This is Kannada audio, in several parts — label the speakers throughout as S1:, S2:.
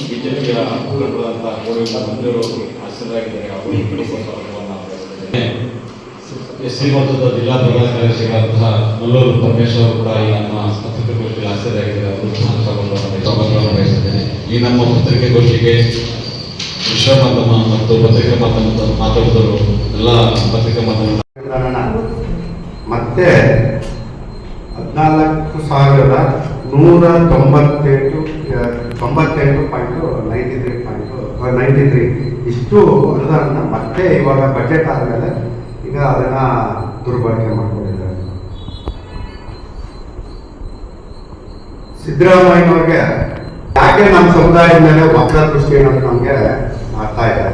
S1: ಬಿಜೆಪಿಯ ಮುಖಂಡರಾದಂತಹ ಕೋವಿಂದ ಮಂಜೂರು ಆಸರಾಗಿದ್ದಾರೆ. ಎಸ್ಸಿ ಮೋರ್ಚಾದ ಜಿಲ್ಲಾ ಪ್ರಧಾನ ಕಾರ್ಯದರ್ಶಿಗಳಾದಂತಹ ಮಲ್ಲೂರು ಪರಮೇಶ್ವರ್ ಕೂಡ ಈ ನಮ್ಮ ಪತ್ರಿಕಾಗೋಷ್ಠಿಯಲ್ಲಿ ಆಸರಾಗಿದ್ದಾರೆ. ಅವರು ಸ್ವಾಗತವನ್ನು ಬಯಸುತ್ತೇನೆ. ಈ ನಮ್ಮ ಪತ್ರಿಕಾಗೋಷ್ಠಿಗೆ ವಿಶ್ವ ಮಾಧ್ಯಮ ಮತ್ತು ಪತ್ರಿಕಾ ಮಾಧ್ಯಮದ ಮಾತಾಡಿದವರು ಎಲ್ಲ ಪತ್ರಿಕಾ ಮಾಧ್ಯಮ
S2: ಮತ್ತೆ 14,98.93 ಇಷ್ಟು ಅನುದಾನ ಮತ್ತೆ ಇವಾಗ ಬಜೆಟ್ ಆದಮೇಲೆ ಈಗ ಅದನ್ನ ದುರ್ಬಳಕೆ ಮಾಡ್ಕೊಂಡಿದ್ದಾರೆ. ಸಿದ್ದರಾಮಯ್ಯನವ್ರಿಗೆ ಯಾಕೆ ನಮ್ಮ ಸಮುದಾಯದ ಮೇಲೆ ವಕ್ರ ದೃಷ್ಟಿ ಅನ್ನೋದು ನಮಗೆ ಆಗ್ತಾ ಇದೆ.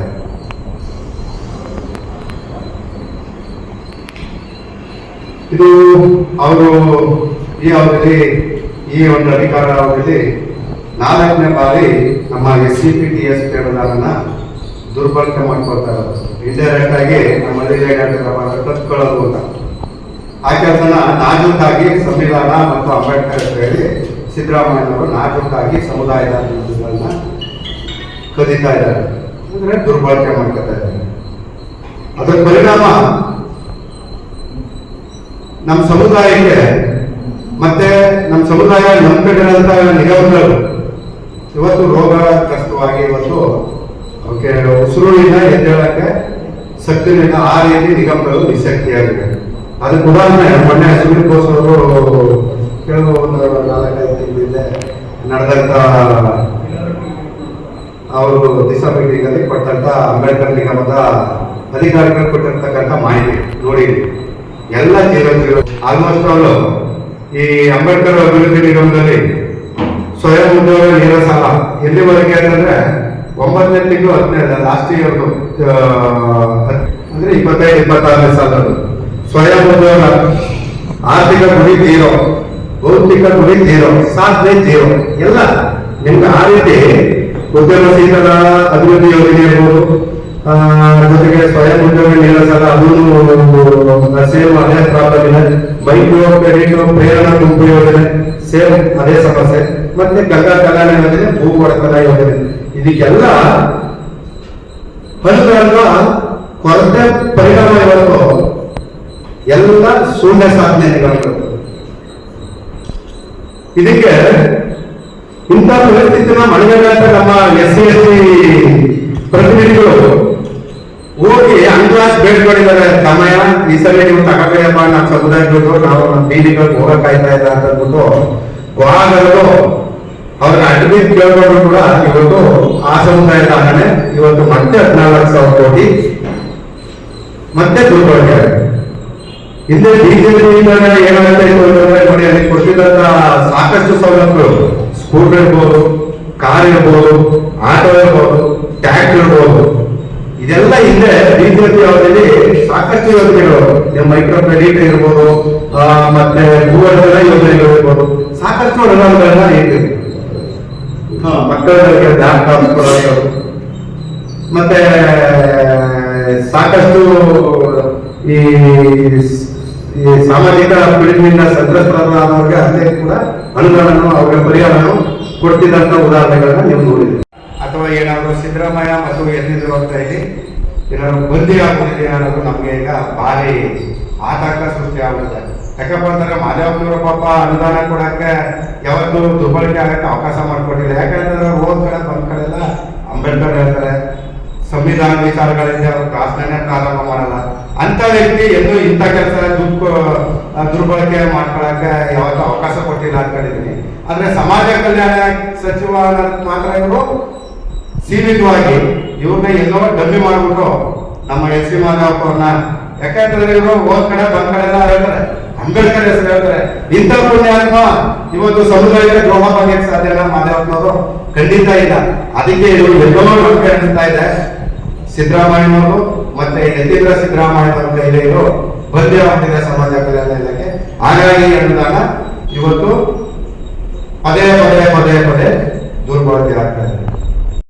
S2: ಇದು ಅವರು ಈ ಅವಧಿಯಲ್ಲಿ ಈ ಒಂದು ಅಧಿಕಾರ ಅವಧಿಯಲ್ಲಿ 4ನೇ ಬಾರಿ ನಮ್ಮ SCPTS ಅನುದಾನನ ದುರ್ಬಳಕೆ ಮಾಡ್ಕೊಳ್ತಾ ಇರೋದು. ಇಂಡೈರೆಕ್ಟ್ ಆಗಿ ನಮ್ಮ ಕತ್ಕೊಳ್ಳೋದು ಅಂತ ಆ ಕೆಲಸನ ನಾಜೂಕಾಗಿ ಸಂವಿಧಾನ ಮತ್ತು ಅಂಬೇಡ್ಕರ್ ಹೇಳಿ ಸಿದ್ದರಾಮಯ್ಯನವರು ನಾಜೂಕಾಗಿ ಸಮುದಾಯದ ಅಭಿವೃದ್ಧಿಗಳನ್ನ ಕದೀತಾ ಇದ್ದಾರೆ, ಅಂದ್ರೆ ದುರ್ಬಳಕೆ ಮಾಡ್ಕೊತಾ ಇದ್ದಾರೆ. ಅದರ ಪರಿಣಾಮ ನಮ್ಮ ಸಮುದಾಯಕ್ಕೆ ಮತ್ತೆ ನಮ್ಮ ಸಮುದಾಯ ನಂಬಿಕೆಗಳಂತ ನಿಗಮಗಳು ಇವತ್ತು ರೋಗಗ್ರಸ್ತವಾಗಿ ಇವತ್ತು ಅವಕ್ಕೆ ಉಸಿರುಳಿಂದ ಎದ್ದೇಳಕ್ಕೆ ಶಕ್ತಿನಿಂದ ಆ ರೀತಿ ನಿಗಮಗಳು ನಿಶಕ್ತಿಯಾಗಿವೆ. ಅದಕ್ಕೆ ಉದಾಹರಣೆ ಮೊನ್ನೆ ಸುಬ್ರಹ್ಮಣ್ಯ ಅವರು ಕೆಲವು ಒಂದು 4-5 ತಿಂಗಳಿಂದ ನಡೆದಂತ ಅವರು ದಿಶಾ ಮೀಟಿಂಗ್ ಅಲ್ಲಿ ಕೊಟ್ಟಂತ ಅಂಬೇಡ್ಕರ್ ನಿಗಮದ ಅಧಿಕಾರಿಗಳು ಕೊಟ್ಟಿರ್ತಕ್ಕಂಥ ಮಾಹಿತಿ ನೋಡಿ ಎಲ್ಲ ಜೀರೋ ಆಲ್ಮೋಸ್ಟ್ ಅವರು ಈ ಅಂಬೇಡ್ಕರ್ ಅಭಿವೃದ್ಧಿ ನಿಗಮದಲ್ಲಿ ಸ್ವಯಂ ಉದ್ಯೋಗ ನೇರ ಸಾಲ ಎಲ್ಲಿವರೆಗೆ ಅಂತಂದ್ರೆ 9ನೇ ತಿಂಗಳು 10ನೇ ಲಾಸ್ಟ್ ಇಯರ್ದು ಅಂದ್ರೆ 25-26ನೇ ಸಾಲದ್ದು ಸ್ವಯಂ ಉದ್ಯೋಗ ಆರ್ಥಿಕ ಗುರಿ 0, ಭೌತಿಕ ಗುರಿ 0, ಸಾಧನೆ 0 ಎಲ್ಲ ನಿಮ್ಗೆ ಆ ರೀತಿ ಉದ್ಯಮಶೀಲರ ಅಭಿವೃದ್ಧಿ ಯೋಜನೆ ಇರ್ಬೋದು, ಜೊತೆಗೆ ಸ್ವಯಂ ಉದ್ಯೋಗ ನೇರ ಸಾಲ ಅದು ಸೇಮ್ ಅದೇ ಪ್ರಾಬ್ಲಮ್ ಇದೆ. ಮೈಕ್ರೋ ಕ್ರೆಡಿಟ್ ಪ್ರೇರಣಾ ಗುಂಪು ಯೋಜನೆ ಸೇಮ್ ಅದೇ ಸಮಸ್ಯೆ. ಮತ್ತೆ ಗಂಗಾ ಕಲ್ಯಾಣ ಯೋಜನೆ, ಭೂ ಒಡೆತನ ಯೋಜನೆ, ಇದಕ್ಕೆಲ್ಲ ಅನುದಾನದ ಕೊರತೆ ಪರಿಣಾಮ ಇವತ್ತು ಎಲ್ಲ ಶೂನ್ಯ ಸಾಧನೆ ನಿಗಮಗಳು. ಇದಕ್ಕೆ ಇಂಥ ಪರಿಸ್ಥಿತಿನ ಮನಗಂಡ ನಮ್ಮ SC ಪ್ರತಿನಿಧಿಗಳು ಹೋಗಿ ಅಂದಾಜ್ ಬೇಡ್ಕೊಂಡಿದ್ದಾರೆ. ಸಮಯ ಈ ಸಲ ನೀವು ತಗೋಬೇಕಪ್ಪ, ನಮ್ಮ ಸಮುದಾಯಗಳು ನಾವು ನಮ್ಮ ಬೀದಿಗಳಿಗೆ ಹೋಗಕ್ಕಾಯ್ತಾ ಇಲ್ಲ ಅಂತ ಅಂದ್ಬಿಟ್ಟು ವಾಗಲು ಅವ್ರ ಅಡ್ಮಿಟ್ ಕೇಳ್ಕೊಂಡು ಕೂಡ ಇವತ್ತು ಆ ಸಮುದಾಯದ ಹಣೆ ಇವತ್ತು ಮತ್ತೆ 14,000 ಕೋಟಿ ಮತ್ತೆ ದುರ್ಬಳಕೆ. ಹಿಂದೆ ಬಿಜೆಪಿ ಏನಾಗುತ್ತೆ ನೋಡಿ, ಅಲ್ಲಿ ಕೊಟ್ಟಿದ್ದಂತ ಸಾಕಷ್ಟು ಸವಲತ್ತುಗಳು, ಸ್ಕೂಟರ್ ಇರ್ಬೋದು, ಕಾರ್ ಇರ್ಬೋದು, ಆಟೋ ಇರ್ಬೋದು, ಟ್ಯಾಕ್ಟರ್ ಇರ್ಬೋದು, ಇದೆಲ್ಲ ಹಿಂದೆ ಬಿಜೆಪಿ ಅವರಲ್ಲಿ ಸಾಕಷ್ಟು ಯೋಜನೆಗಳು, ಮೈಕ್ರೋ ಕ್ರೆಡಿಟ್ ಇರ್ಬೋದು, ಮತ್ತೆ ಭೂವರ್ಧನ ಯೋಜನೆಗಳು ಇರ್ಬೋದು, ಸಾಕಷ್ಟು ಅನುದಾನಗಳನ್ನ ನೀಡಿದೆ. ಮಕ್ಕಳಿಗೆ ಲ್ಯಾಪ್ಟಾಪ್ ಕೊಡೋದು, ಮತ್ತೆ ಸಾಕಷ್ಟು ಈ ಸಾಮಾಜಿಕ ಪಿಡುಗಿನಿಂದ ಸಂತ್ರಸ್ತರಾದವ್ರಿಗೆ ಅದೇ ಕೂಡ ಅನುದಾನನು ಅವರ ಪರಿಹಾರನು ಕೊಡ್ತಿದ್ದಂತ ಉದಾಹರಣೆಗಳನ್ನ ನೀವು ನೋಡಿದ್ರಿ. ಅಥವಾ ಏನಾದ್ರು ಸಿದ್ದರಾಮಯ್ಯ ಮತ್ತು ಎದ್ದಿದ್ರು ಅಂತ ಹೇಳಿ ಏನಾದ್ರು ಬಂದಿ ಆಗುತ್ತಿದೆ ಅನ್ನೋದು ನಮ್ಗೆ ಈಗ ಭಾರಿ ಆತಂಕ ಸೃಷ್ಟಿ ಆಗುತ್ತೆ. ಯಾಕಪ್ಪ ಅಂತಂದ್ರೆ ಮಾದೇವಪ್ಪನವರು ಪಾಪ ಅನುದಾನ ಕೊಡಕ್ಕೆ ಯಾವತ್ತೂ ದುರ್ಬಳಕೆ ಆಗಕ್ಕೆ ಅವಕಾಶ ಮಾಡ್ಕೊಟ್ಟಿಲ್ಲ. ಯಾಕಂತಂದ್ರೆ ಹೋದ್ ಕಡೆ ಬಂದ್ ಕಡೆ ಎಲ್ಲ ಅಂಬೇಡ್ಕರ್ ಹೇಳ್ತಾರೆ, ಸಂವಿಧಾನ ವಿಚಾರಗಳಿಂದ ಅವ್ರ ಕ್ಲಾಸ್ನೇ ಪ್ರಾರಂಭ ಮಾಡಲ್ಲ ಅಂತ ವ್ಯಕ್ತಿ ಎಂದು ಇಂಥ ಕೆಲಸ ದುರ್ಬಳಕೆ ಮಾಡ್ಕೊಳಕ್ಕೆ ಯಾವತ್ತೂ ಅವಕಾಶ ಕೊಟ್ಟಿಲ್ಲ ಅನ್ಕೊಂಡಿದ್ದೀನಿ. ಆದ್ರೆ ಸಮಾಜ ಕಲ್ಯಾಣ ಸಚಿವ ಮಾತ್ರ ಇವರು ಸೀಮಿತವಾಗಿ ಇವ್ರನ್ನ ಎಲ್ಲೋ ಡಮ್ಮಿ ಮಾಡ್ಬಿಟ್ಟು ನಮ್ಮ SC ಮಾದೇವಪ್ಪ ಅವ್ರನ್ನ, ಯಾಕಂತಂದ್ರೆ ಇವರು ಹೋದ್ ಕಡೆ ಬಂದ್ ಕಡೆ ಎಲ್ಲ ಹೇಳ್ತಾರೆ, ಅಂಬೇಡ್ಕರ್ ಹೆಸರು ಹೇಳ್ತಾರೆ. ಇಂಥ ಪುಣ್ಯಾತ್ಮ ಇವತ್ತು ಸಮುದಾಯದ ದ್ರೋಹ ಬಗೆಯಕ್ಕೆ ಸಾಧ್ಯನ ಮಾದೇವಪ್ಪನವರು? ಖಂಡಿತ ಇಲ್ಲ. ಅದಕ್ಕೆ ಇವರು ಎಲ್ಲೋ ಅನಿಸ್ತಾ ಇದೆ. ಸಿದ್ದರಾಮಯ್ಯನವರು ಮತ್ತೆ ಯತೀಂದ್ರ ಸಿದ್ದರಾಮಯ್ಯನವರ ಕೈಲಿ ಇವರು ಬಂದೇ ಆಗ್ತಿದೆ ಸಮಾಜ ಕಲ್ಯಾಣ ಇಲಾಖೆ. ಹಾಗಾಗಿ ಅನುದಾನ ಇವತ್ತು ಪದೇ ದುರ್ಬಳಕೆ ಆಗ್ತಾ ಇದೆ.